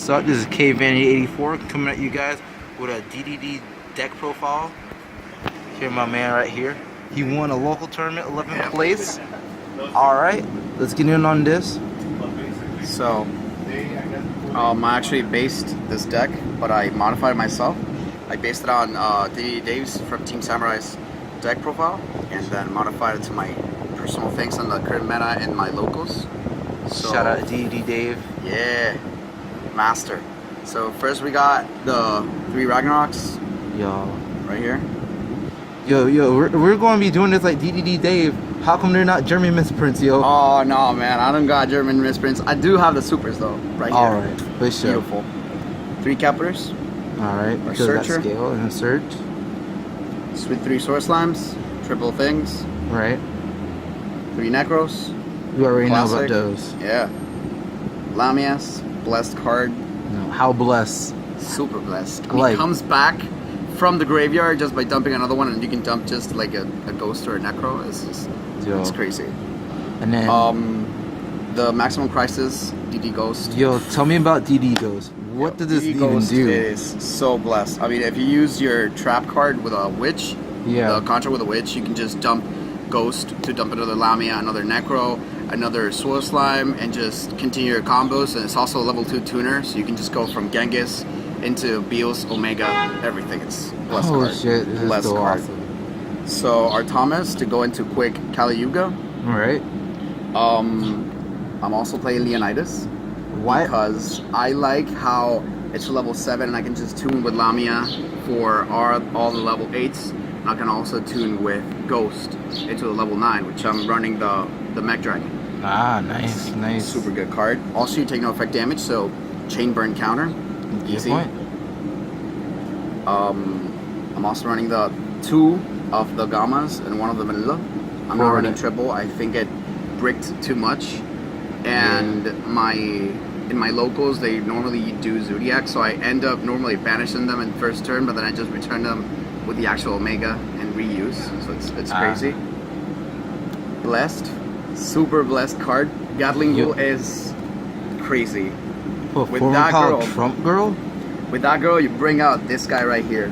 What's up? This is KVanity84 coming at you guys with a DDD deck profile. Here, my man right here. He won a local tournament, 11th place. Alright, let's get in on this. So, I actually based this deck, but I modified it myself. I based it on DDD Dave's from Team Samurai's deck profile, and then modified it to my personal things on the current meta and my locals. So, Shout out to DDD Dave. Yeah, master. So first we got the 3 Ragnaroks. Yo. Right here. Yo, we're going to be doing this like DDD Dave. How come they're not German misprints, yo? Oh no, man, I don't got German misprints. I do have the supers though, right here. Alright, for sure. Beautiful. 3 Keplers. Alright, Our because that Searcher. scale and search. With 3 Source Slimes, triple things, Right. 3 Necros. You already know Classic. about those. Yeah. Lamias, blessed card, No, how blessed. super blessed. I mean, Like- comes back from the graveyard just by dumping another one, and you can dump just like a ghost or a necro. It's crazy. And then, The Maximum Crisis DD Ghost. yo, tell me about DD Ghost. What does this DD even Ghost do? is so blessed. I mean, if you use your trap card with a witch, Yeah. the contract with a witch, you can just dump Ghost to dump another Lamia, another Necro, another Soil Slime, and just continue your combos. And it's also a level 2 tuner, so you can just go from Genghis into Beals, Omega, everything. It's blessed Oh card. shit, this is Blessed so card. awesome. So our Thomas to go into quick Kali Yuga. Alright. I'm also playing Leonidas. Why? Because I like how it's level 7 and I can just tune with Lamia for all the level 8s. And I can also tune with Ghost into the level 9, which I'm running the Mech Dragon. Ah, nice, nice. Super good card. Also, you take no effect damage, so chain burn counter. Good Easy. point. I'm also running the 2 of the Gammas and 1 of the Vanilla. I'm not running triple. I think it bricked too much. And in my locals, they normally do Zodiac, so I end up normally banishing them in first turn, but then I just return them with the actual Omega and reuse. So it's crazy. Blessed, super blessed card. Gatling Ghoul is crazy. What, with former that pal girl- Trump girl? With that girl, you bring out this guy right here.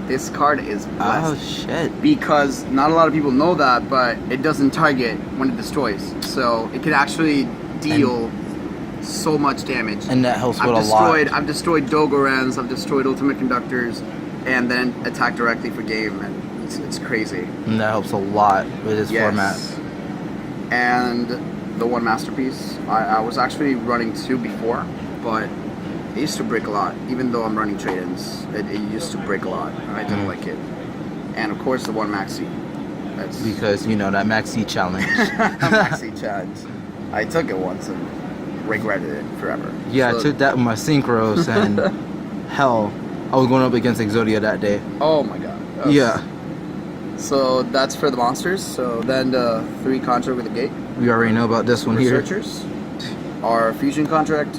This card is blessed. Oh shit. Because not a lot of people know that, but it doesn't target when it destroys. So it can actually deal so much damage. And that helps with a lot. I've destroyed Dogorans, I've destroyed Ultimate Conductors, and then attack directly for game, and it's crazy. And that helps a lot with this format. And the 1 Masterpiece, I was actually running 2 before, but it used to break a lot. Even though I'm running trade-ins, it used to break a lot. I didn't like it. And of course the 1 Maxi. That's Because, you know, that Maxi challenge. Maxi challenge. I took it once and regretted it forever. Yeah, So- I took that with my synchros and hell, I was going up against Exodia that day. Oh my god. That was- Yeah, So that's for the monsters. So then the 3 contract with the gate. we already know about this one here. Researchers. Our fusion contract.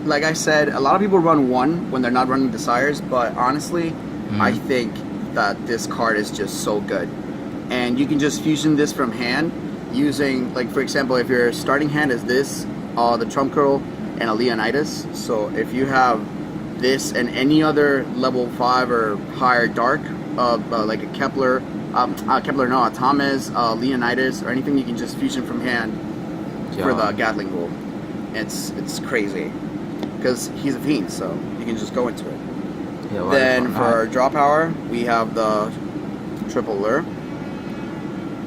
Like I said, a lot of people run 1 when they're not running Desires, but honestly, I think that this card is just so good. And you can just fusion this from hand using, like for example, if your starting hand is this, the Trump Girl and a Leonidas. So if you have this and any other level 5 or higher dark, like a Kepler, a Thomas, Leonidas, or anything, you can just fusion from hand for the Gatling Ghoul. It's crazy because he's a fiend, so you can just go into it. Yeah, why Then the for fuck not? our draw power, we have the triple lure,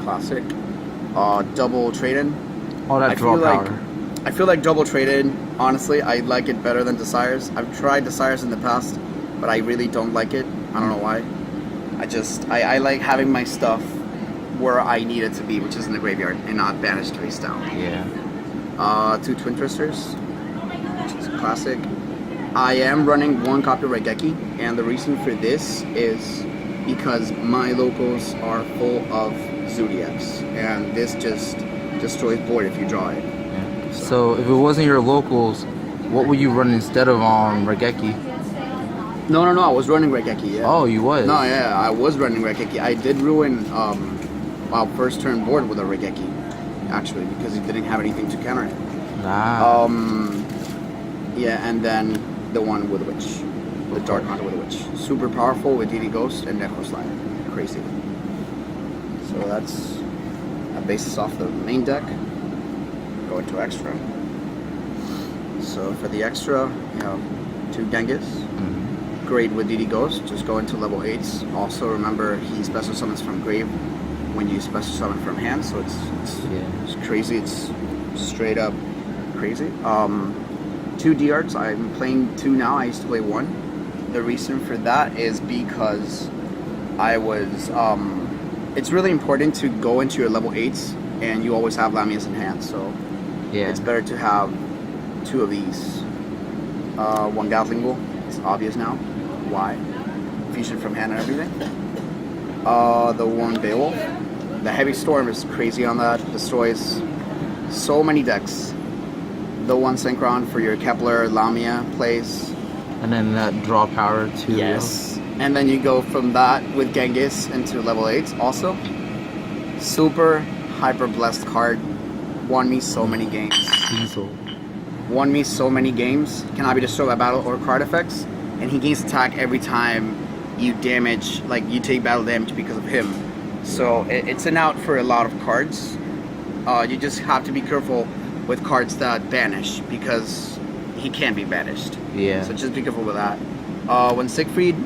classic, double trade-in. All that draw power. I feel like double trade-in. Honestly, I like it better than Desires. I've tried Desires in the past, but I really don't like it. I don't know why. I like having my stuff where I need it to be, which is in the graveyard, and not banished face down. Yeah. 2 Twin Twisters, which is classic. I am running 1 copy of Raigeki, and the reason for this is because my locals are full of Zodiacs, and this just destroys board if you draw it. Yeah. So if it wasn't your locals, what would you run instead of Raigeki? No, I was running Raigeki, yeah. Oh, you was? No, yeah, I was running Raigeki. I did ruin first turn board with a Raigeki, actually, because he didn't have anything to counter it. Ah. Yeah, and then the one with the witch, the Dark Hunter with the witch. Super powerful with DD Ghost and Necro Slide. Crazy. So that's a basis off the main deck. Go into extra. So for the extra, you have 2 Genghis. Great with DD Ghost. Just go into level 8s. Also remember he special summons from grave when you special summon from hand. So it's crazy. It's straight up crazy. 2 D-Arts. I'm playing 2 now. I used to play 1. The reason for that is because I was. It's really important to go into your level 8s and you always have Lamias in hand. So it's better to have 2 of these. 1 Gatling Bull. It's obvious now. Why? Fusion from hand and everything. The 1 Beowulf. The Heavy Storm is crazy on that. Destroys so many decks. The 1 Synchron for your Kepler Lamia plays. And then that draw power too. Yes. And then you go from that with Genghis into level 8 also. Super hyper blessed card. Won me so many games. Diesel. Won me so many games. Cannot be destroyed by battle or card effects. And he gains attack every time you damage, like you take battle damage because of him. So it's an out for a lot of cards. You just have to be careful with cards that banish because he can be banished. Yeah. So just be careful with that. When Siegfried,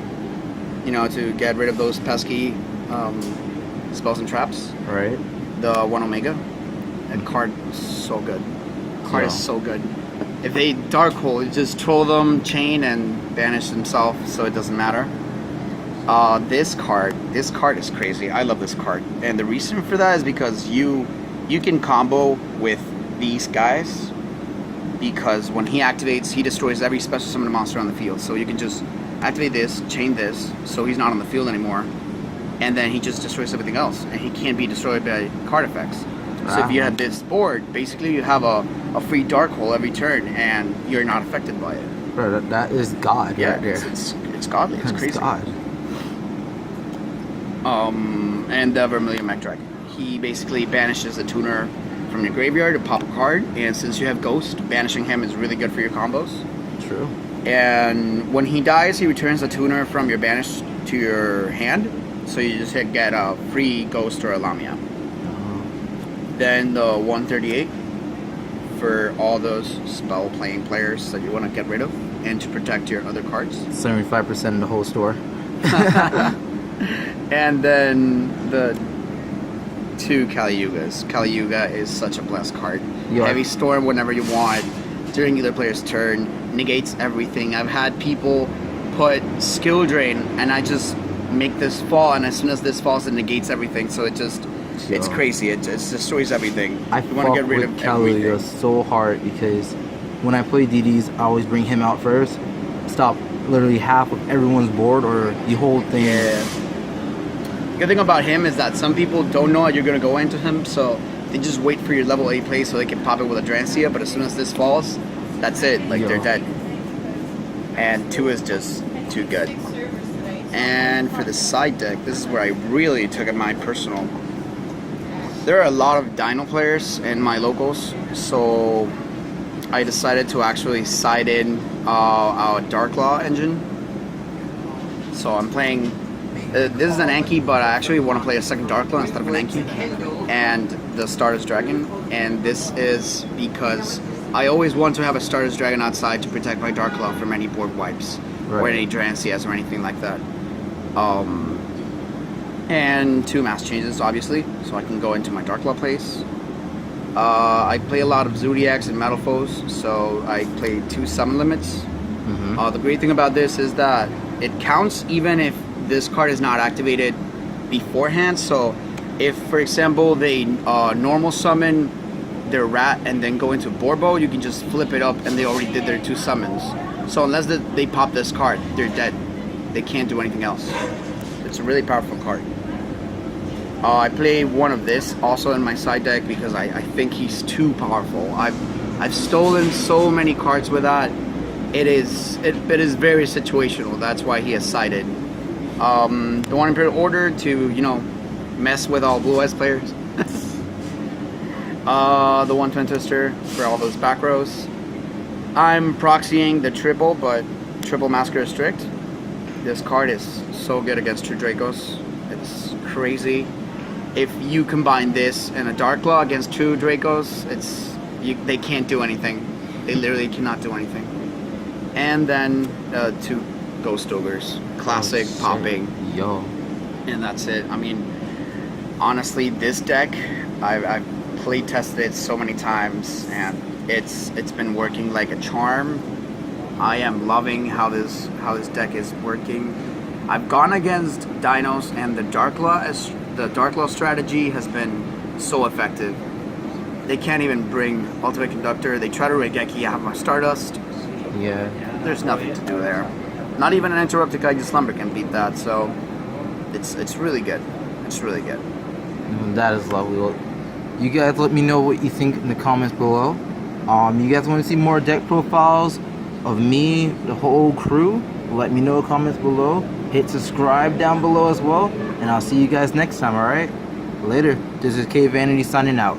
you know, to get rid of those pesky spells and traps. Right. The 1 Omega. That card is so good. Card is so good. If they Dark Hole, you just troll them, chain, and banish themselves, so it doesn't matter. This card is crazy. I love this card, and the reason for that is because you can combo with these guys. Because when he activates, he destroys every special summon monster on the field. So you can just activate this, chain this, so he's not on the field anymore, and then he just destroys everything else, and he can't be destroyed by card effects. So if you have this board, basically you have a free Dark Hole every turn, and you're not affected by it. Bro, that is God right there. It's godly. It's crazy. God. And the Vermilion Mech Dragon. He basically banishes a tuner from your graveyard to pop a card, and since you have Ghost, banishing him is really good for your combos. True. And when he dies, he returns a tuner from your banish to your hand, so you just get a free Ghost or a Lamia. Then the 138 for all those spell playing players that you want to get rid of and to protect your other cards. 75% in the whole store. And then the 2 Kali Yugas. Kali Yuga is such a blessed card. Heavy Storm whenever you want during either player's turn, negates everything. I've had people put Skill Drain and I just make this fall, and as soon as this falls it negates everything, so it's crazy. It destroys everything. I want to get rid of everything. So hard because when I play DDs, I always bring him out first. Stop literally half of everyone's board or the whole thing. Yeah. The good thing about him is that some people don't know that you're going to go into him, so they just wait for your level 8 play so they can pop it with a Drancia, but as soon as this falls, that's it. Like, they're dead. And 2 is just too good. And for the side deck, this is where I really took it my personal. There are a lot of Dino players in my locals, so I decided to actually side in our Darklaw engine. So I'm playing, this is an Anki, but I actually want to play a second Darklaw instead of an Anki, and the Stardust Dragon. And this is because I always want to have a Stardust Dragon outside to protect my Darklaw from any board wipes, or any Drancias or anything like that. And 2 mass changes, obviously, so I can go into my Darklaw place. I play a lot of Zodiacs and Metal Foes, so I play 2 summon limits. The great thing about this is that it counts even if this card is not activated beforehand. So if, for example, they normal summon their Rat and then go into Borbo, you can just flip it up and they already did their 2 summons. So unless they pop this card, they're dead. They can't do anything else. It's a really powerful card. I play 1 of this also in my side deck because I think he's too powerful. I've stolen so many cards with that. It is very situational. That's why he has sided. The 1 Imperial Order to, you know, mess with all Blue Eyes players. The one twin twister for all those back rows. I'm proxying the triple, but triple massacre is strict. This card is so good against two Dracos. It's crazy. If you combine this and a Dark Claw against two Dracos, they can't do anything. They literally cannot do anything. And then two Ghost Ogres, classic popping. Yo. And that's it. I mean, honestly, this deck, I've play tested it so many times, and it's been working like a charm. I am loving how this deck is working. I've gone against Dinos, and the Dark Law strategy has been so effective. They can't even bring Ultimate Conductor. They try to Regeki, I have my Stardust. Yeah. There's nothing to do there. Not even an Interrupted Kaiju Slumber can beat that. So it's really good. It's really good. That is lovely. Well, you guys let me know what you think in the comments below. You guys want to see more deck profiles of me, the whole crew? Let me know in the comments below. Hit subscribe down below as well. And I'll see you guys next time, alright? Later. This is K Vanity signing out.